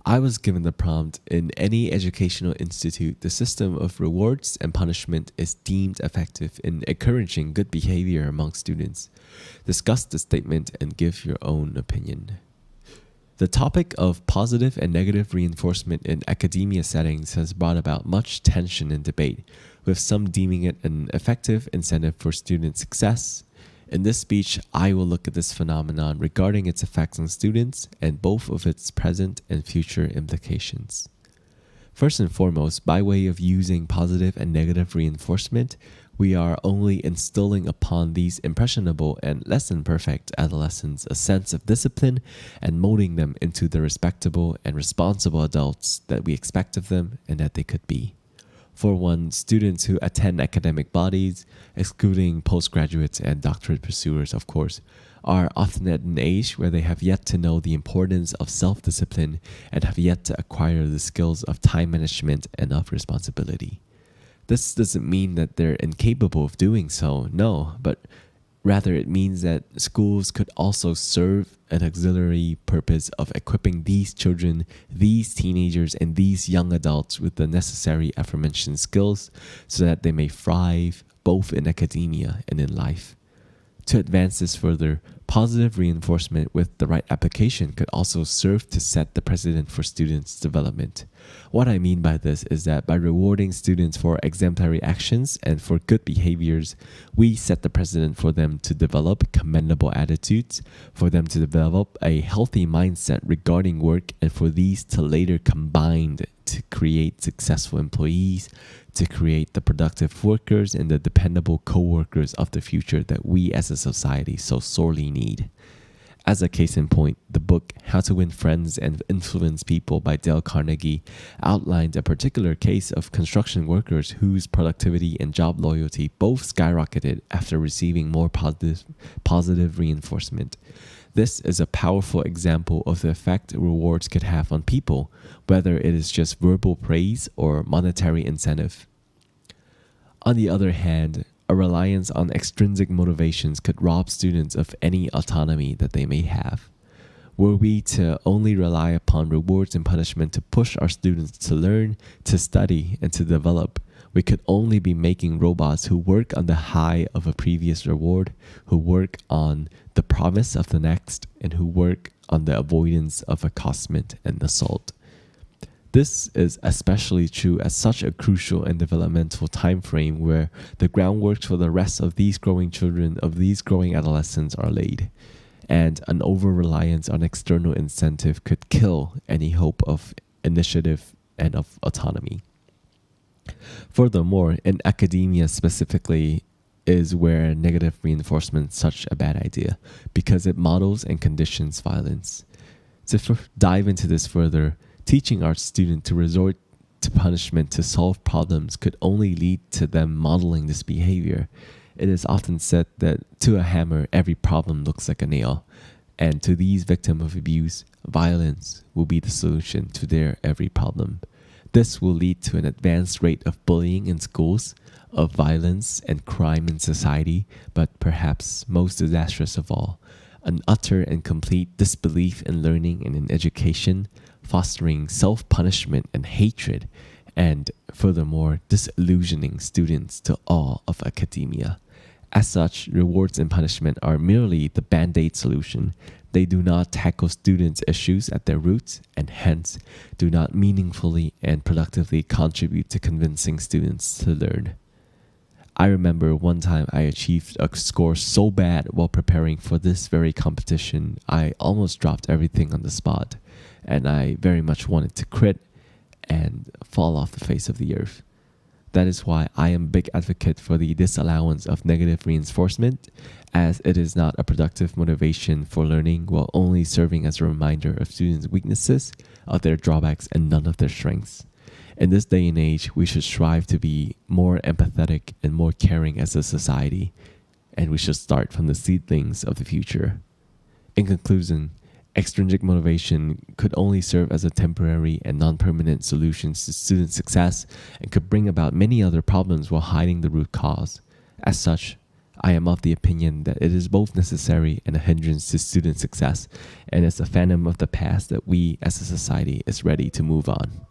I was given the prompt, in any educational institute, the system of rewards and punishment is deemed effective in encouraging good behavior among students. Discuss the statement and give your own opinion. The topic of positive and negative reinforcement in academia settings has brought about much tension and debate, with some deeming it an effective incentive for student success. In this speech, I will look at this phenomenon regarding its effects on students and both of its present and future implications. First and foremost, by way of using positive and negative reinforcement, we are only instilling upon these impressionable and less than perfect adolescents a sense of discipline and molding them into the respectable and responsible adults that we expect of them and that they could be. For one, students who attend academic bodies, excluding postgraduates and doctorate pursuers, of course, are often at an age where they have yet to know the importance of self-discipline and have yet to acquire the skills of time management and of responsibility. This doesn't mean that they're incapable of doing so, no, but rather it means that schools could also serve an auxiliary purpose of equipping these children, these teenagers, and these young adults with the necessary aforementioned skills so that they may thrive both in academia and in life. To advance this further, positive reinforcement with the right application could also serve to set the precedent for students' development. What I mean by this is that by rewarding students for exemplary actions and for good behaviors, we set the precedent for them to develop commendable attitudes, for them to develop a healthy mindset regarding work, and for these to later combine to create successful employees, to create the productive workers and the dependable co-workers of the future that we as a society so sorely need. As a case in point, the book How to Win Friends and Influence People by Dale Carnegie outlined a particular case of construction workers whose productivity and job loyalty both skyrocketed after receiving more positive reinforcement. This is a powerful example of the effect rewards could have on people, whether it is just verbal praise or monetary incentive. On the other hand, a reliance on extrinsic motivations could rob students of any autonomy that they may have. Were we to only rely upon rewards and punishment to push our students to learn, to study, and to develop, we could only be making robots who work on the high of a previous reward, who work on the promise of the next, and who work on the avoidance of accostation and assault. This is especially true at such a crucial and developmental time frame where the groundwork for the rest of these growing children, of these growing adolescents are laid, and an over-reliance on external incentive could kill any hope of initiative and of autonomy. Furthermore, in academia specifically is where negative reinforcement is such a bad idea because it models and conditions violence. To dive into this further, teaching our student to resort to punishment to solve problems could only lead to them modeling this behavior. It is often said that to a hammer, every problem looks like a nail, and to these victims of abuse, violence will be the solution to their every problem. This will lead to an advanced rate of bullying in schools, of violence and crime in society, but perhaps most disastrous of all, an utter and complete disbelief in learning and in education, fostering self-punishment and hatred, and furthermore, disillusioning students to all of academia. As such, rewards and punishment are merely the band-aid solution. They do not tackle students' issues at their roots, and hence do not meaningfully and productively contribute to convincing students to learn. I remember one time I achieved a score so bad while preparing for this very competition, I almost dropped everything on the spot, and I very much wanted to quit and fall off the face of the earth. That is why I am a big advocate for the disallowance of negative reinforcement, as it is not a productive motivation for learning while only serving as a reminder of students' weaknesses, of their drawbacks, and none of their strengths. In this day and age, we should strive to be more empathetic and more caring as a society, and we should start from the seedlings of the future. In conclusion, extrinsic motivation could only serve as a temporary and non-permanent solution to student success and could bring about many other problems while hiding the root cause. As such, I am of the opinion that it is both necessary and a hindrance to student success, and it's a phantom of the past that we as a society is ready to move on.